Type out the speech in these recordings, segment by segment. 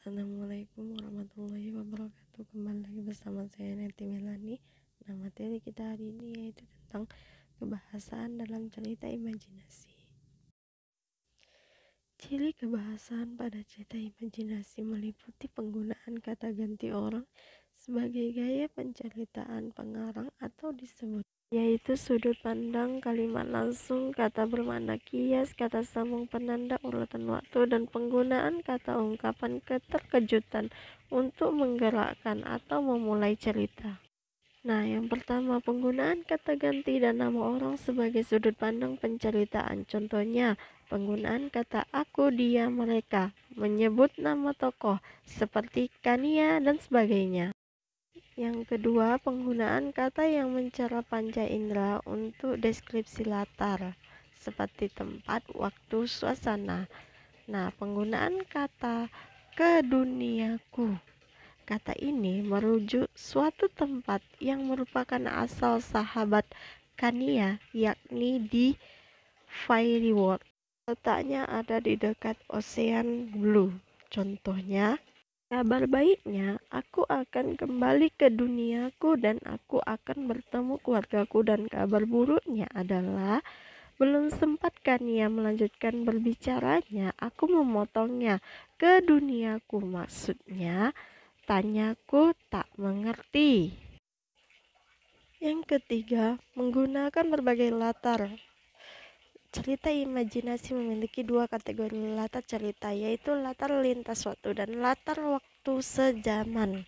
Assalamualaikum warahmatullahi wabarakatuh. Kembali lagi bersama saya Neti Melani. Nah, materi kita hari ini yaitu tentang kebahasaan dalam cerita imajinasi. Ciri kebahasaan pada cerita imajinasi meliputi penggunaan kata ganti orang sebagai gaya penceritaan pengarang atau disebut, yaitu sudut pandang, kalimat langsung, kata bermakna kias, kata sambung penanda urutan waktu, dan penggunaan kata ungkapan keterkejutan untuk menggerakkan atau memulai cerita. Nah, yang pertama, penggunaan kata ganti dan nama orang sebagai sudut pandang penceritaan. Contohnya, penggunaan kata aku, dia, mereka, menyebut nama tokoh seperti Kania dan sebagainya. Yang kedua, penggunaan kata yang mencerah panca indera untuk deskripsi latar, seperti tempat, waktu, suasana. Nah, penggunaan kata ke duniaku. Kata ini merujuk suatu tempat yang merupakan asal sahabat Kania, yakni di Fairy World. Letaknya ada di dekat Ocean Blue. Contohnya, kabar baiknya, aku akan kembali ke duniaku dan aku akan bertemu keluargaku, dan kabar buruknya adalah belum sempat Kania melanjutkan berbicaranya, aku memotongnya. Ke duniaku maksudnya, tanyaku tak mengerti. Yang ketiga, menggunakan berbagai latar. Cerita imajinasi memiliki dua kategori latar cerita, yaitu latar lintas waktu dan latar waktu sejaman.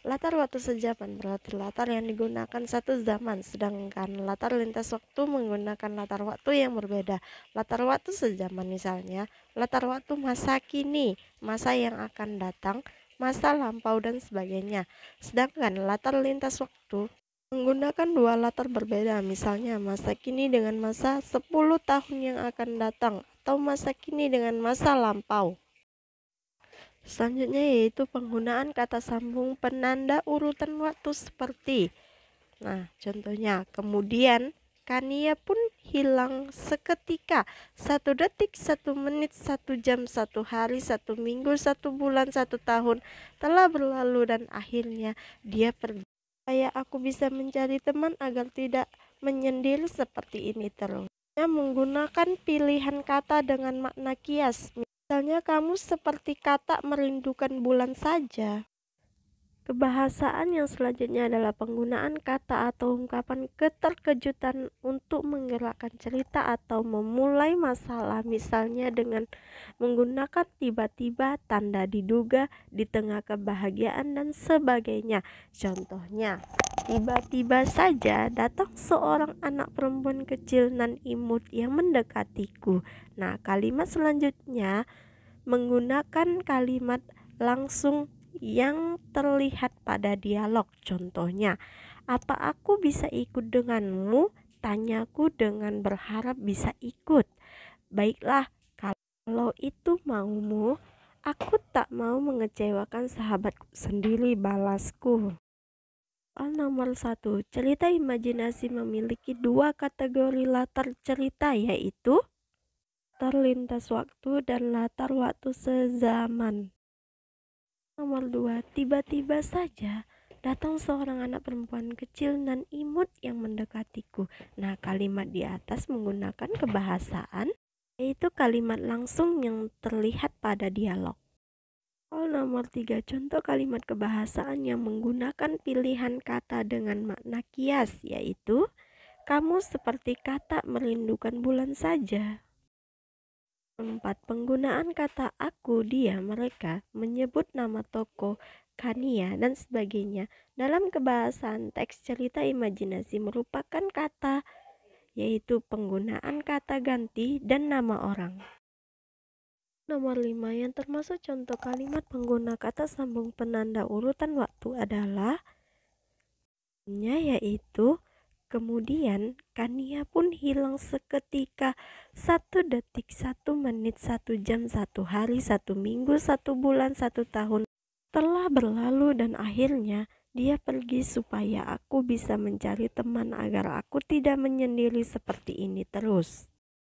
Latar waktu sejaman berarti latar yang digunakan satu zaman, sedangkan latar lintas waktu menggunakan latar waktu yang berbeda. Latar waktu sejaman misalnya, latar waktu masa kini, masa yang akan datang, masa lampau, dan sebagainya. Sedangkan latar lintas waktu menggunakan dua latar berbeda, misalnya masa kini dengan masa 10 tahun yang akan datang, atau masa kini dengan masa lampau. Selanjutnya yaitu penggunaan kata sambung penanda urutan waktu seperti, nah contohnya, kemudian Kania pun hilang seketika, 1 detik, 1 menit, 1 jam, 1 hari, 1 minggu, 1 bulan, 1 tahun telah berlalu dan akhirnya dia pergi. Supaya aku bisa mencari teman agar tidak menyendiri seperti ini terus. Menggunakan pilihan kata dengan makna kias. Misalnya, kamu seperti kata merindukan bulan saja. Kebahasaan yang selanjutnya adalah penggunaan kata atau ungkapan keterkejutan untuk menggerakkan cerita atau memulai masalah, misalnya dengan menggunakan tiba-tiba, tanda diduga, di tengah kebahagiaan, dan sebagainya. Contohnya, tiba-tiba saja datang seorang anak perempuan kecil nan imut yang mendekatiku. Nah, kalimat selanjutnya menggunakan kalimat langsung yang terlihat pada dialog. Contohnya, apa aku bisa ikut denganmu? Tanyaku dengan berharap bisa ikut. Baiklah, kalau itu maumu. Aku tak mau mengecewakan sahabatku sendiri, balasku. Nomor 1, cerita imajinasi memiliki dua kategori latar cerita, yaitu latar lintas waktu dan latar waktu sezaman. Nomor 2, tiba-tiba saja datang seorang anak perempuan kecil nan imut yang mendekatiku. Nah, kalimat di atas menggunakan kebahasaan, yaitu kalimat langsung yang terlihat pada dialog. Nomor 3, contoh kalimat kebahasaan yang menggunakan pilihan kata dengan makna kias, yaitu kamu seperti kata merindukan bulan saja. 4, penggunaan kata aku, dia, mereka, menyebut nama tokoh, Kania, dan sebagainya dalam kebahasaan teks cerita imajinasi merupakan kata, yaitu penggunaan kata ganti dan nama orang. Nomor 5, yang termasuk contoh kalimat pengguna kata sambung penanda urutan waktu adalah yaitu kemudian Kania pun hilang seketika, 1 detik, 1 menit, 1 jam, 1 hari, 1 minggu, 1 bulan, 1 tahun telah berlalu dan akhirnya dia pergi supaya aku bisa mencari teman agar aku tidak menyendiri seperti ini terus.